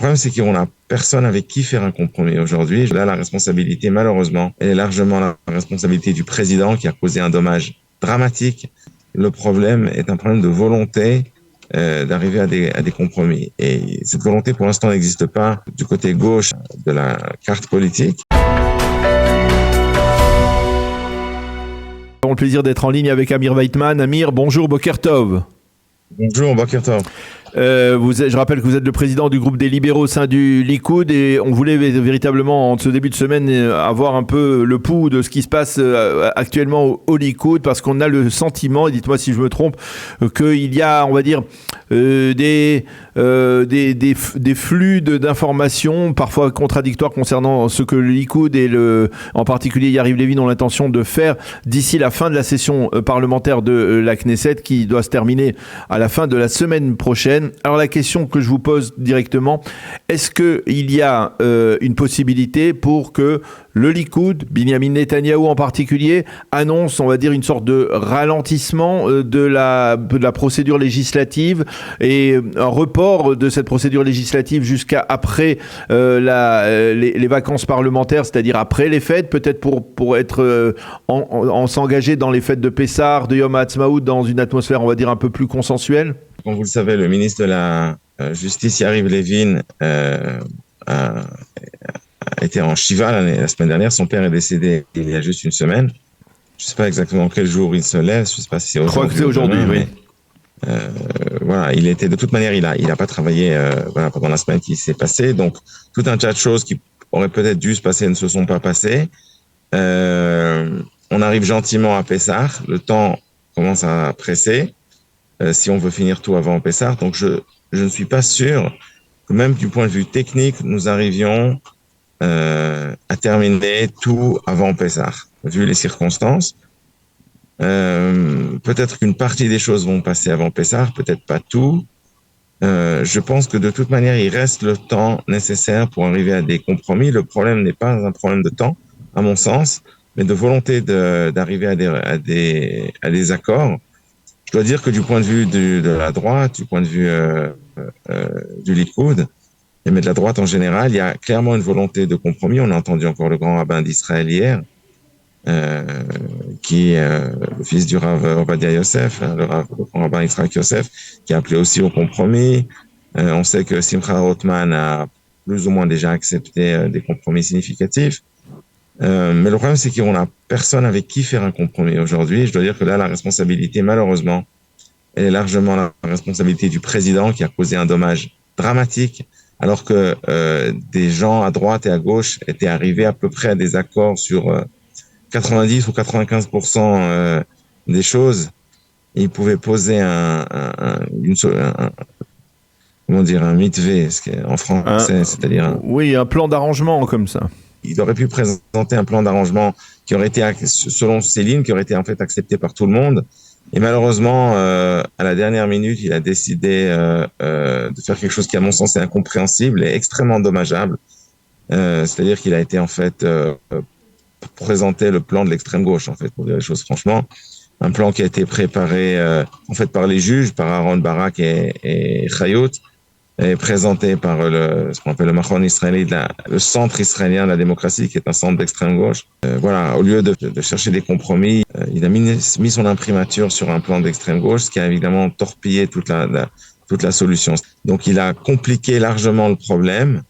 Le problème, c'est qu'on n'a personne avec qui faire un compromis aujourd'hui. Là, la responsabilité, malheureusement, elle est largement la responsabilité du président qui a causé un dommage dramatique. Le problème est un problème de volonté d'arriver à des compromis. Et cette volonté, pour l'instant, n'existe pas du côté gauche de la carte politique. Nous avons le plaisir d'être en ligne avec Amir Weitman. Amir, bonjour, Boker Tov. Bonjour, Boker Tov. Je rappelle que vous êtes le président du groupe des libéraux au sein du Likoud et on voulait véritablement, en ce début de semaine, avoir un peu le pouls de ce qui se passe actuellement au Likoud, parce qu'on a le sentiment, et dites-moi si je me trompe, qu'il y a, on va dire, des flux d'informations parfois contradictoires concernant ce que le Likoud et en particulier Yariv Levin ont l'intention de faire d'ici la fin de la session parlementaire de la Knesset qui doit se terminer à la fin de la semaine prochaine. Alors la question que je vous pose directement, est-ce qu'il y a une possibilité pour que le Likoud, Binyamin Netanyahou en particulier, annonce, on va dire, une sorte de ralentissement de la procédure législative et un report de cette procédure législative jusqu'à après les vacances parlementaires, c'est-à-dire après les fêtes, peut-être pour être s'engager dans les fêtes de Pessah, de Yom HaAtzmaout, dans une atmosphère, on va dire, un peu plus consensuelle? Comme vous le savez, le ministre de la Justice, Yariv Levin, a été en Shiva la semaine dernière. Son père est décédé il y a juste une semaine. Je ne sais pas exactement quel jour il se lève. Je ne sais pas si c'est aujourd'hui. Je crois que c'est aujourd'hui, oui. Voilà, il était de toute manière, il a pas travaillé pendant la semaine qui s'est passée. Donc, tout un tas de choses qui auraient peut-être dû se passer ne se sont pas passées. On arrive gentiment à Pessah. Le temps commence à presser. Si on veut finir tout avant Pessah. Donc, je ne suis pas sûr que même du point de vue technique, nous arrivions à terminer tout avant Pessah, vu les circonstances. Peut-être qu'une partie des choses vont passer avant Pessah, peut-être pas tout. Je pense que de toute manière, il reste le temps nécessaire pour arriver à des compromis. Le problème n'est pas un problème de temps, à mon sens, mais de volonté d'arriver à des accords. Je dois dire que du point de vue de la droite, du point de vue du Likoud, mais de la droite en général, il y a clairement une volonté de compromis. On a entendu encore le grand rabbin d'Israël hier, qui est le fils du Rav Ovadia Yosef, le grand rabbin Yitzhak Yosef, qui a appelé aussi au compromis. On sait que Simcha Rothman a plus ou moins déjà accepté des compromis significatifs. Mais le problème, c'est qu'on n'a personne avec qui faire un compromis aujourd'hui. Je dois dire que là, la responsabilité, malheureusement, elle est largement la responsabilité du président qui a causé un dommage dramatique, alors que des gens à droite et à gauche étaient arrivés à peu près à des accords sur 90 ou 95% des choses. Et ils pouvaient poser un mitvé, en français, c'est-à-dire un plan d'arrangement comme ça. Il aurait pu présenter un plan d'arrangement qui aurait été, selon ses lignes, qui aurait été en fait accepté par tout le monde. Et malheureusement, à la dernière minute, il a décidé de faire quelque chose qui, à mon sens, est incompréhensible et extrêmement dommageable. C'est-à-dire qu'il a été en fait présenter le plan de l'extrême gauche, en fait, pour dire les choses franchement. Un plan qui a été préparé en fait par les juges, par Aaron Barak et Chayot, est présenté par ce qu'on appelle le Machon israélien, le centre israélien de la démocratie, qui est un centre d'extrême gauche. Voilà, au lieu de chercher des compromis, il a mis son imprimature sur un plan d'extrême gauche, ce qui a évidemment torpillé toute la solution. Donc, il a compliqué largement le problème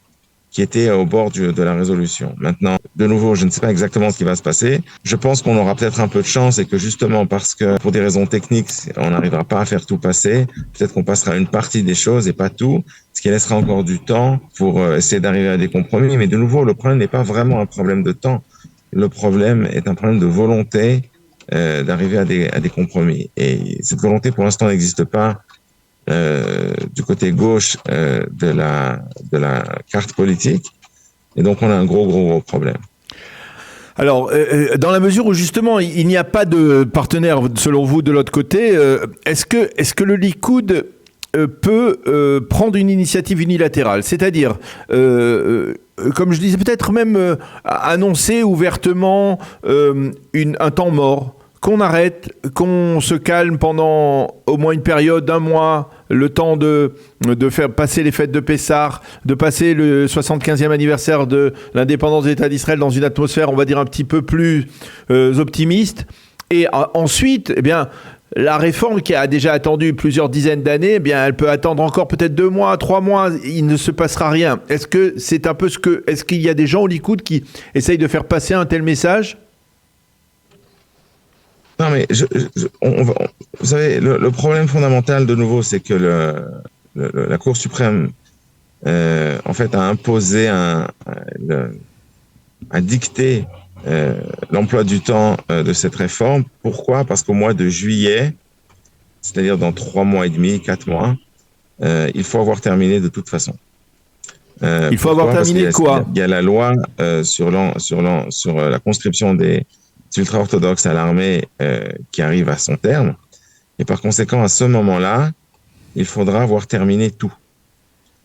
qui était au bord de la résolution. Maintenant, de nouveau, je ne sais pas exactement ce qui va se passer. Je pense qu'on aura peut-être un peu de chance et que justement parce que pour des raisons techniques, on n'arrivera pas à faire tout passer, peut-être qu'on passera une partie des choses et pas tout, ce qui laissera encore du temps pour essayer d'arriver à des compromis. Mais de nouveau, le problème n'est pas vraiment un problème de temps. Le problème est un problème de volonté d'arriver à des compromis. Et cette volonté, pour l'instant, n'existe pas du côté gauche de la carte politique, et donc on a un gros problème. Alors, dans la mesure où justement il n'y a pas de partenaire selon vous de l'autre côté, est-ce que le Likoud peut prendre une initiative unilatérale, c'est-à-dire comme je disais, peut-être même annoncer ouvertement un temps mort, qu'on arrête, qu'on se calme pendant au moins une période d'un mois, le temps de faire passer les fêtes de Pessah, de passer le 75e anniversaire de l'indépendance de l'État d'Israël dans une atmosphère, on va dire, un petit peu plus optimiste. Et ensuite, eh bien, la réforme qui a déjà attendu plusieurs dizaines d'années, eh bien, elle peut attendre encore peut-être 2 mois, 3 mois, il ne se passera rien. Est-ce que c'est un peu est-ce qu'il y a des gens au Likoud qui essayent de faire passer un tel message ? Non, mais vous savez, le problème fondamental, de nouveau, c'est que la Cour suprême, en fait, a imposé, a dicté l'emploi du temps de cette réforme. Pourquoi ? Parce qu'au mois de juillet, c'est-à-dire dans 3 mois et demi, 4 mois, il faut avoir terminé de toute façon. Il faut avoir terminé quoi ? Il y a la loi sur la conscription des ultra-orthodoxes à l'armée qui arrive à son terme. Et par conséquent, à ce moment-là, il faudra avoir terminé tout.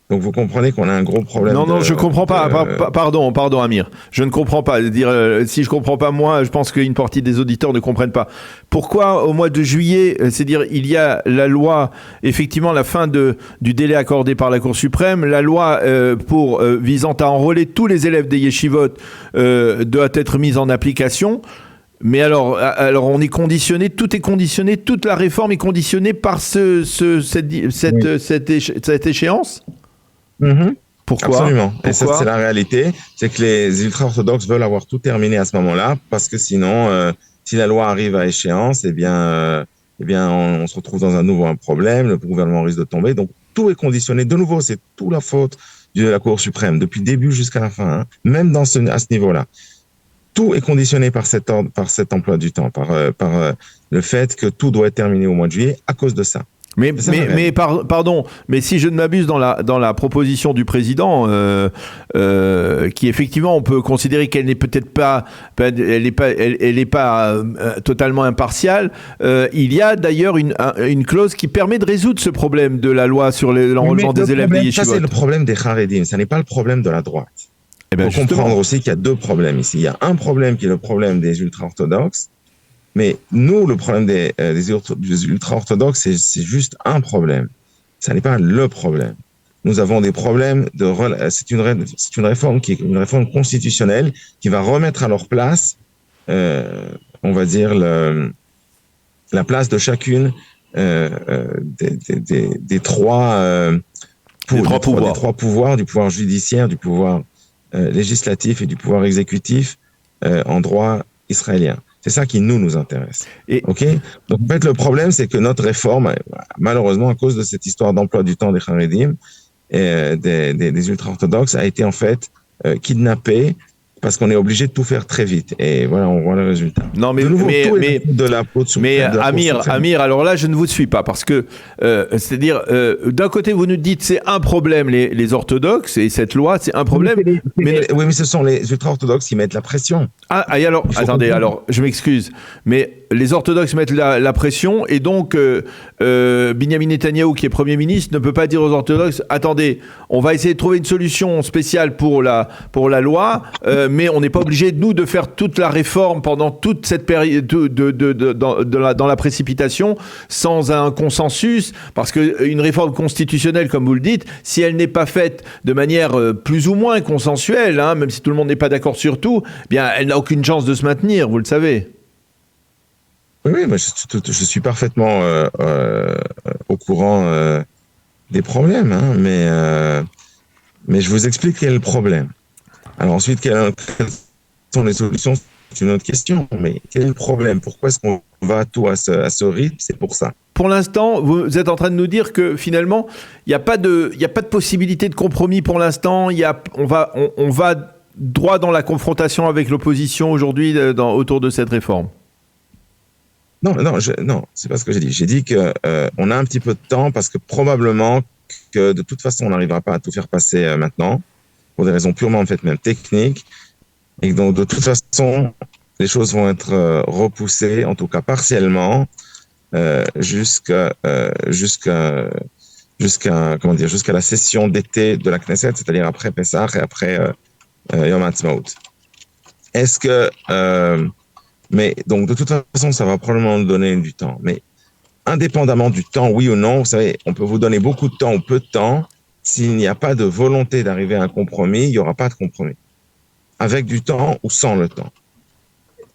Donc vous comprenez qu'on a un gros problème. Non, je comprends pas. Pardon, Amir. Je ne comprends pas. Si je comprends pas moi, je pense qu'une partie des auditeurs ne comprennent pas. Pourquoi au mois de juillet, c'est-à-dire il y a la loi, effectivement la fin du délai accordé par la Cour suprême, la loi visant à enrôler tous les élèves des yeshivot doit être mise en application. Mais alors on est conditionné, tout est conditionné, toute la réforme est conditionnée par cette échéance. Mm-hmm. Pourquoi ? Absolument. Et ça, c'est la réalité. C'est que les ultra-orthodoxes veulent avoir tout terminé à ce moment-là, parce que sinon, si la loi arrive à échéance, eh bien, on se retrouve dans un nouveau problème. Le gouvernement risque de tomber. Donc, tout est conditionné. De nouveau, c'est toute la faute de la Cour suprême, depuis le début jusqu'à la fin, hein, même à ce niveau-là. Tout est conditionné par cet emploi du temps, par le fait que tout doit être terminé au mois de juillet à cause de ça. Pardon, mais si je ne m'abuse dans la proposition du président, qui effectivement on peut considérer qu'elle n'est peut-être pas, elle est pas totalement impartiale. Il y a d'ailleurs une clause qui permet de résoudre ce problème de la loi sur l'enrôlement des élèves des yeshivot. Ça c'est le problème des Haredim, ça n'est pas le problème de la droite. Il faut comprendre aussi qu'il y a 2 problèmes ici. Il y a un problème qui est le problème des ultra-orthodoxes. Mais nous, le problème des ultra-orthodoxes, c'est juste un problème. Ça n'est pas le problème. Nous avons des problèmes c'est une réforme qui est une réforme constitutionnelle qui va remettre à leur place, on va dire, la place de chacune des 3 pouvoirs, du pouvoir judiciaire, du pouvoir législatif et du pouvoir exécutif en droit israélien. C'est ça qui nous intéresse. Ok. Donc en fait le problème c'est que notre réforme, malheureusement à cause de cette histoire d'emploi du temps des Haredim et des ultra-orthodoxes, a été en fait kidnappée parce qu'on est obligé de tout faire très vite. Et voilà, on voit le résultat. Non, mais Amir, alors là, je ne vous suis pas parce que, c'est-à-dire, d'un côté, vous nous dites c'est un problème les orthodoxes et cette loi, c'est un problème. Oui, mais ce sont les ultra-orthodoxes qui mettent la pression. Et alors, attendez, je m'excuse, mais les orthodoxes mettent la pression et donc Binyamin Netanyahou, qui est Premier ministre, ne peut pas dire aux orthodoxes attendez, on va essayer de trouver une solution spéciale pour la loi, mais on n'est pas obligé, nous, de faire toute la réforme pendant toute cette période dans la précipitation sans un consensus, parce qu'une réforme constitutionnelle, comme vous le dites, si elle n'est pas faite de manière plus ou moins consensuelle, hein, même si tout le monde n'est pas d'accord sur tout, eh bien, elle n'a aucune chance de se maintenir, vous le savez. Oui, mais je suis parfaitement au courant des problèmes, hein, mais je vous explique quel est le problème. Alors ensuite, quelles sont les solutions, c'est une autre question, mais quel est le problème ? Pourquoi est-ce qu'on va à ce rythme ? C'est pour ça. Pour l'instant, vous êtes en train de nous dire que finalement, il n'y a pas de possibilité de compromis pour l'instant. On va droit dans la confrontation avec l'opposition aujourd'hui autour de cette réforme. Non, c'est pas ce que j'ai dit. J'ai dit que on a un petit peu de temps parce que probablement que de toute façon on n'arrivera pas à tout faire passer maintenant pour des raisons purement en fait même techniques, et donc de toute façon les choses vont être repoussées, en tout cas partiellement, jusqu'à la session d'été de la Knesset, c'est-à-dire après Pessah et après Yom Ha'atzmaut. Est-ce que Mais donc, de toute façon, ça va probablement nous donner du temps. Mais indépendamment du temps, oui ou non, vous savez, on peut vous donner beaucoup de temps ou peu de temps. S'il n'y a pas de volonté d'arriver à un compromis, il n'y aura pas de compromis. Avec du temps ou sans le temps.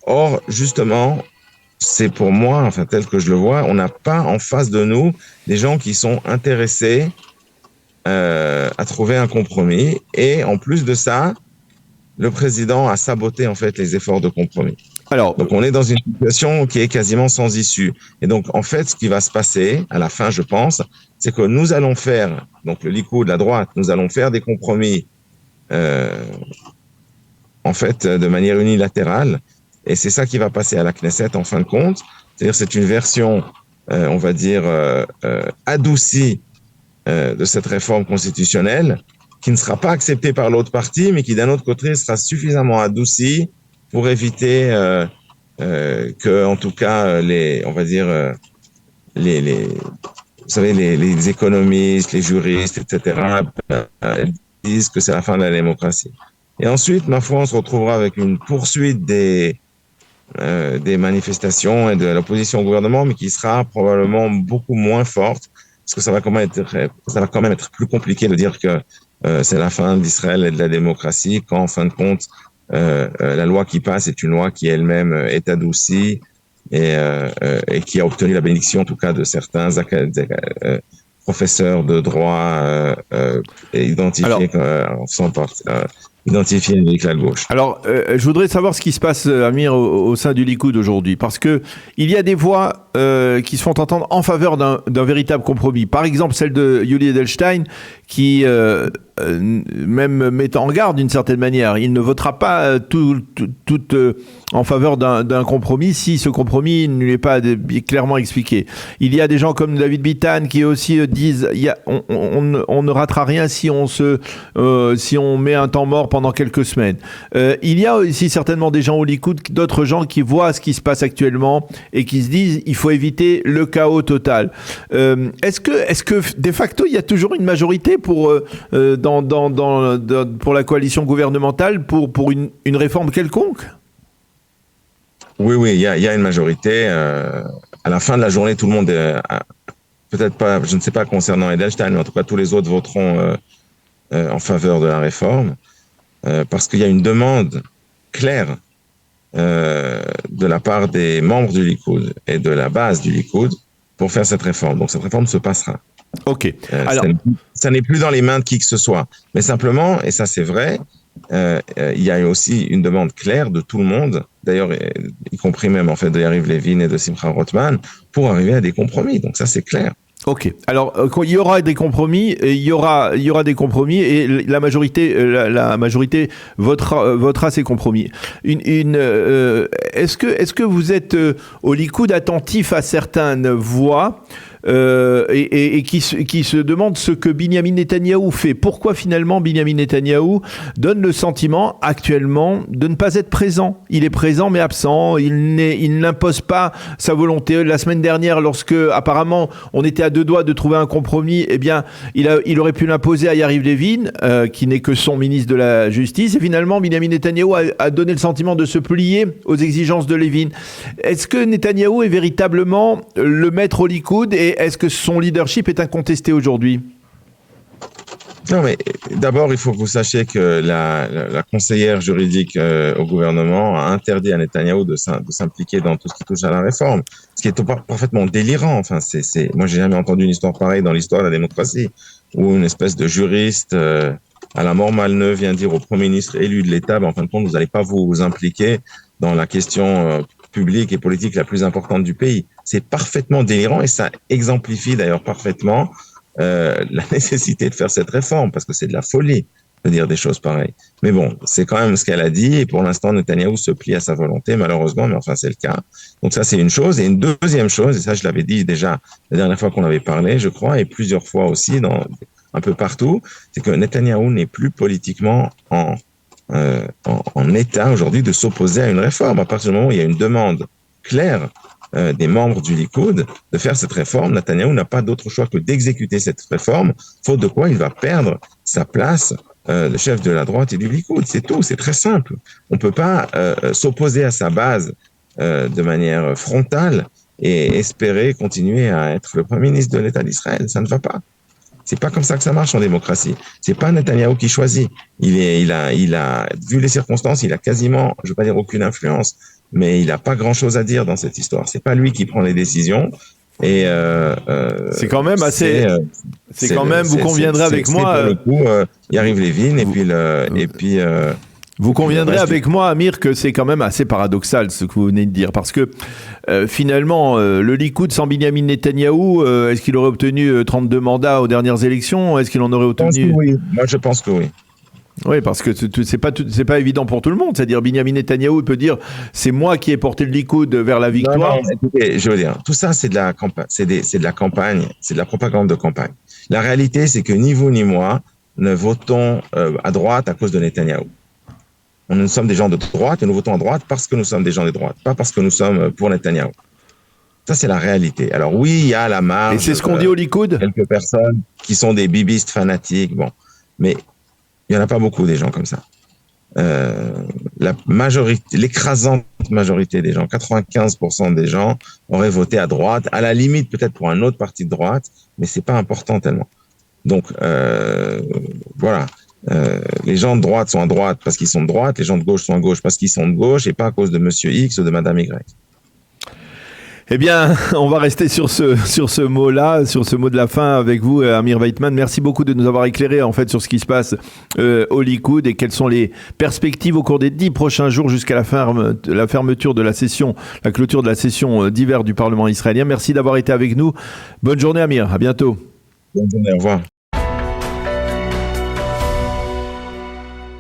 Or, justement, c'est pour moi, enfin, tel que je le vois, on n'a pas en face de nous des gens qui sont intéressés à trouver un compromis. Et en plus de ça, le président a saboté en fait les efforts de compromis. Alors, donc on est dans une situation qui est quasiment sans issue. Et donc en fait, ce qui va se passer à la fin, je pense, c'est que nous allons faire, donc le Likoud, la droite, nous allons faire des compromis en fait de manière unilatérale. Et c'est ça qui va passer à la Knesset en fin de compte. C'est-à-dire c'est une version, on va dire, adoucie de cette réforme constitutionnelle qui ne sera pas acceptée par l'autre partie, mais qui d'un autre côté sera suffisamment adoucie pour éviter que, en tout cas, on va dire, vous savez, les économistes, les juristes, etc., disent que c'est la fin de la démocratie. Et ensuite, ma foi, on se retrouvera avec une poursuite des manifestations et de l'opposition au gouvernement, mais qui sera probablement beaucoup moins forte, parce que ça va quand même être plus compliqué de dire que c'est la fin d'Israël et de la démocratie, quand en fin de compte, la loi qui passe est une loi qui elle-même est adoucie et qui a obtenu la bénédiction, en tout cas, de certains professeurs de droit identifiés identifiés avec la gauche. Alors, je voudrais savoir ce qui se passe, Amir, au sein du Likoud aujourd'hui, parce que il y a des voix qui se font entendre en faveur d'un véritable compromis. Par exemple, celle de Yuli Edelstein, qui même met en garde d'une certaine manière. Il ne votera pas tout en faveur d'un compromis si ce compromis ne lui est pas clairement expliqué. Il y a des gens comme David Bitan qui aussi disent on ne ratera rien si on met un temps mort pendant quelques semaines. Il y a aussi certainement des gens au Likoud, d'autres gens qui voient ce qui se passe actuellement et qui se disent il faut éviter le chaos total. Est-ce que de facto il y a toujours une majorité pour la coalition gouvernementale pour une réforme quelconque? Oui, il y a une majorité. À la fin de la journée, tout le monde, peut-être pas, je ne sais pas concernant Edelstein, mais en tout cas tous les autres voteront en faveur de la réforme, parce qu'il y a une demande claire de la part des membres du Likoud et de la base du Likoud pour faire cette réforme. Donc cette réforme se passera. Ok. Alors, ça n'est plus dans les mains de qui que ce soit, mais simplement, et ça c'est vrai, il y a aussi une demande claire de tout le monde, d'ailleurs, y compris même en fait de Yariv Levin et de Simcha Rothman, pour arriver à des compromis. Donc ça c'est clair. Ok. Alors, il y aura des compromis, il y aura des compromis, et la majorité votera ces compromis. Est-ce que vous êtes au Likoud attentif à certaines voix et qui se demandent ce que Binyamin Netanyahou fait? Pourquoi finalement Binyamin Netanyahou donne le sentiment actuellement de ne pas être présent? Il est présent mais absent, il n'impose pas sa volonté. La semaine dernière, lorsque apparemment on était à deux doigts de trouver un compromis, eh bien il aurait pu l'imposer à Yariv Levin, qui n'est que son ministre de la Justice, et finalement Binyamin Netanyahou a donné le sentiment de se plier aux exigences de Levin. Est-ce que Netanyahou est véritablement le maître au Likoud, et est-ce que son leadership est incontesté aujourd'hui? Non, mais d'abord, il faut que vous sachiez que la conseillère juridique au gouvernement a interdit à Netanyahou de s'impliquer dans tout ce qui touche à la réforme, ce qui est parfaitement délirant. Enfin, moi, j'ai jamais entendu une histoire pareille dans l'histoire de la démocratie, où une espèce de juriste à la mort Malneux vient dire au Premier ministre élu de l'État, en fin de compte, vous n'allez pas vous impliquer dans la question publique et politique la plus importante du pays. C'est parfaitement délirant, et ça exemplifie d'ailleurs parfaitement la nécessité de faire cette réforme, parce que c'est de la folie de dire des choses pareilles. Mais bon, c'est quand même ce qu'elle a dit, et pour l'instant, Netanyahou se plie à sa volonté, malheureusement, mais enfin, c'est le cas. Donc ça, c'est une chose. Et une deuxième chose, et ça, je l'avais dit déjà la dernière fois qu'on avait parlé, je crois, et plusieurs fois aussi, un peu partout, c'est que Netanyahou n'est plus politiquement en état aujourd'hui de s'opposer à une réforme. À partir du moment où il y a une demande claire des membres du Likoud de faire cette réforme, Netanyahou n'a pas d'autre choix que d'exécuter cette réforme, faute de quoi il va perdre sa place de chef de la droite et du Likoud. C'est tout, c'est très simple. On ne peut pas s'opposer à sa base de manière frontale et espérer continuer à être le Premier ministre de l'État d'Israël. Ça ne va pas. C'est pas comme ça que ça marche en démocratie. C'est pas Netanyahou qui choisit. Il a, vu les circonstances, il a quasiment, je veux pas dire aucune influence, mais il a pas grand chose à dire dans cette histoire. C'est pas lui qui prend les décisions. Et c'est quand même assez. C'est quand même. Vous conviendrez avec moi. Pour le coup, Yariv Levin vous conviendrez avec moi, Amir, que c'est quand même assez paradoxal ce que vous venez de dire, parce que finalement, le Likoud sans Binyamin Netanyahou, est-ce qu'il aurait obtenu 32 mandats aux dernières élections? Est-ce qu'il en aurait obtenu? Oui. Moi, je pense que oui. Oui, parce que c'est pas évident pour tout le monde. C'est-à-dire, Binyamin Netanyahou peut dire, c'est moi qui ai porté le Likoud vers la victoire. Non, écoutez, je veux dire, tout ça, c'est de la campagne, c'est de la campagne, c'est de la propagande de campagne. La réalité, c'est que ni vous ni moi ne votons à droite à cause de Netanyahou. Nous sommes des gens de droite et nous votons à droite parce que nous sommes des gens de droite, pas parce que nous sommes pour Netanyahou. Ça, c'est la réalité. Alors oui, il y a la marge. Et c'est ce qu'on dit au Likoud. Quelques personnes qui sont des bibistes fanatiques, bon, mais il y en a pas beaucoup des gens comme ça. La majorité, l'écrasante majorité des gens, 95% des gens auraient voté à droite, à la limite peut-être pour un autre parti de droite, mais c'est pas important tellement. Donc voilà. Les gens de droite sont à droite parce qu'ils sont de droite, les gens de gauche sont à gauche parce qu'ils sont de gauche et pas à cause de Monsieur X ou de Madame Y. Eh bien, on va rester sur ce mot-là, sur ce mot de la fin avec vous, Amir Weitman. Merci beaucoup de nous avoir éclairé en fait sur ce qui se passe au Likoud et quelles sont les perspectives au cours des 10 prochains jours jusqu'à la fermeture de la session, la clôture de la session d'hiver du Parlement israélien. Merci d'avoir été avec nous. Bonne journée, Amir. À bientôt. Bonne journée. Au revoir.